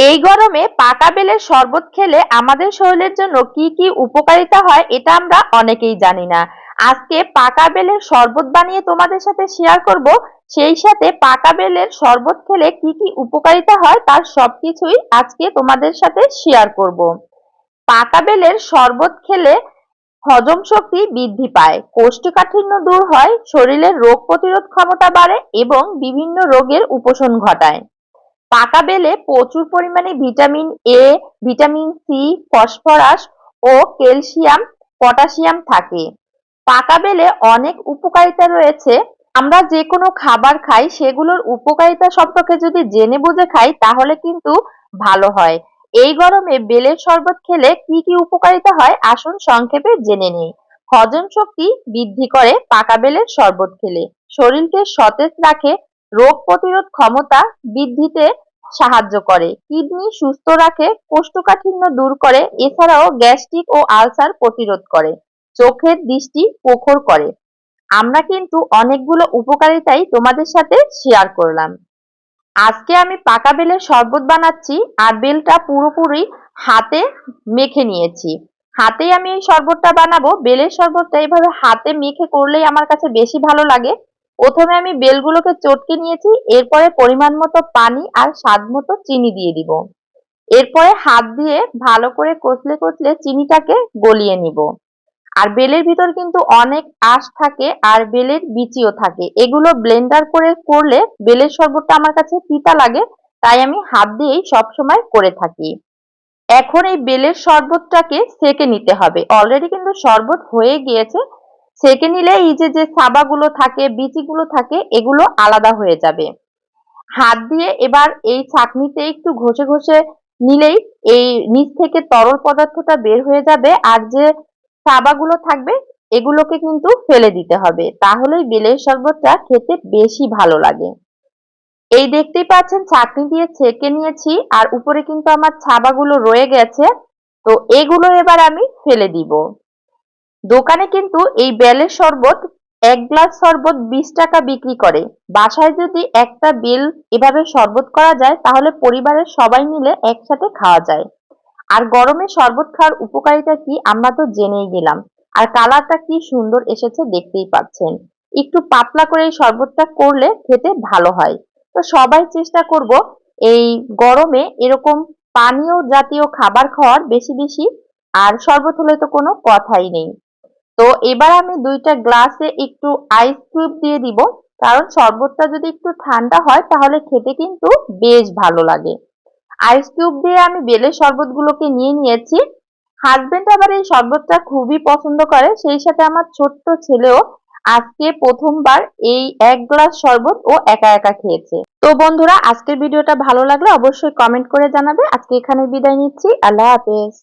এই গরমে পাকা বেলের শরবত খেলে আমাদের শরীরের জন্য কি কি উপকারিতা হয় এটা আমরা অনেকেই জানি না। আজকে পাকা বেলের শরবত বানিয়ে তোমাদের সাথে শেয়ার করব। সেই সাথে পাকা বেলের শরবত খেলে কি কি উপকারিতা হয় তার সবকিছুই আজকে তোমাদের সাথে শেয়ার করব। পাকা বেলের শরবত খেলে হজম শক্তি বৃদ্ধি পায়, কোষ্ঠকাঠিন্য দূর হয়, শরীরের রোগ প্রতিরোধ ক্ষমতা বাড়ে এবং বিভিন্ন রোগের উপশম ঘটায়। পাকা বেলে প্রচুর পরিমাণে vitamin A, vitamin C, phosphorus ও ক্যালসিয়াম, পটাশিয়াম থাকে। পাকা বেলে অনেক উপকারিতা রয়েছে। আমরা যে কোনো খাবার খাই সেগুলোর উপকারিতা সম্পর্কে যদি জেনে বুঝে খাই তাহলে কিন্তু ভালো হয়। এই গরমে বেলের শরবত খেলে কি কি উপকারিতা হয় আসুন সংক্ষেপে জেনে নিই। হজম শক্তি বৃদ্ধি করে পাকা বেলের শরবত খেলে, শরীরকে সতেজ রাখে, রোগ প্রতিরোধ ক্ষমতা বৃদ্ধিতে সাহায্য করে, কিডনি সুস্থ রাখে, কোষ্ঠকাঠিন্য দূর করে, এছাড়াও গ্যাস্ট্রিক ও আলসার প্রতিরোধ করে, চোখের দৃষ্টি প্রখর করে। আমরা কিন্তু অনেকগুলো উপকারিতাই তোমাদের সাথে শেয়ার করলাম। আজকে আমি পাকা বেলের শরবত বানাচ্ছি আর বেলটা পুরোপুরি হাতে মেখে নিয়েছি। হাতেই আমি এই শরবতটা বানাবো। বেলের শরবতটা এইভাবে হাতে মেখে করলেই আমার কাছে বেশি ভালো লাগে। প্রথমে আমি বেলগুলোকে চটকে নিয়েছি, এরপরে পরিমাণ মতো পানি আর স্বাদ মতো চিনি দিয়ে দিব। এরপরে হাত দিয়ে ভালো করে কচলে কচলে চিনিটাকে গলিয়ে নিব। আর বেলের ভিতর কিন্তু অনেক আঁশ থাকে আর বেলের বিচিও থাকে, এগুলো ব্লেন্ডার করে করলে বেলের শরবতটা আমার কাছে তিতা লাগে, তাই আমি হাত দিয়েই সবসময় করে থাকি। এখন এই বেলের শরবতটাকে সেকে নিতে হবে। অলরেডি কিন্তু শরবত হয়ে গিয়েছে। সেকে নিলে এই যে যে সাবাগুলো থাকে, বিচিগুলো থাকে, এগুলো আলাদা হয়ে যাবে। হাত দিয়ে এবার এই ছাঁকনিতে একটু ঘষে ঘষে নিলেই এই নিচ থেকে তরল পদার্থটা বের হয়ে যাবে, আর যে সাবাগুলো থাকবে এগুলোকে কিন্তু ফেলে দিতে হবে, তাহলেই বেলের শরবতটা খেতে বেশি ভালো লাগে। এই দেখতেই পাচ্ছেন ছাঁকনি দিয়ে ছেঁকে নিয়েছি আর উপরে কিন্তু আমার ছাবাগুলো রয়ে গেছে। তো এগুলো এবার আমি ফেলে দিব। দোকানে কিন্তু এই বেলের শরবত, এক গ্লাস শরবত 20 টাকা বিক্রি করে। বাসায় যদি একটা বেল এভাবে শরবত করা যায় তাহলে পরিবারের সবাই মিলে একসাথে খাওয়া যায়। আর গরমে শরবত খাওয়ার উপকারিতা কি আমরা তো জেনেই গেলাম। আর কালারটা কি সুন্দর এসেছে দেখতেই পাচ্ছেন। একটু পাতলা করে এই শরবতটা করলে খেতে ভালো হয়। তো সবাই চেষ্টা করব এই গরমে এরকম পানীয় জাতীয় খাবার খাওয়ার বেশি বেশি। আর শরবত হলে তো কোনো কথাই নেই। তো এবার আমি দুইটা গ্লাসে একটু আইস কিউব দিয়ে দিব, কারণ শরবতটা যদি একটু ঠান্ডা হয় তাহলে খেতে কিন্তু বেশ ভালো লাগে। আইস কিউব দিয়ে আমি বেলের শরবতগুলোকে নিয়ে নিয়েছি। হাজবেন্ড আবার এই শরবতটা খুবই পছন্দ করে, সেই সাথে আমার ছোট্ট ছেলেও আজকে প্রথমবার এই এক গ্লাস শরবত ও একা একা খেয়েছে। তো বন্ধুরা, আজকের ভিডিওটা ভালো লাগলে অবশ্যই কমেন্ট করে জানাবে। আজকে এখানে বিদায় নিচ্ছি। আল্লাহ হাফেজ।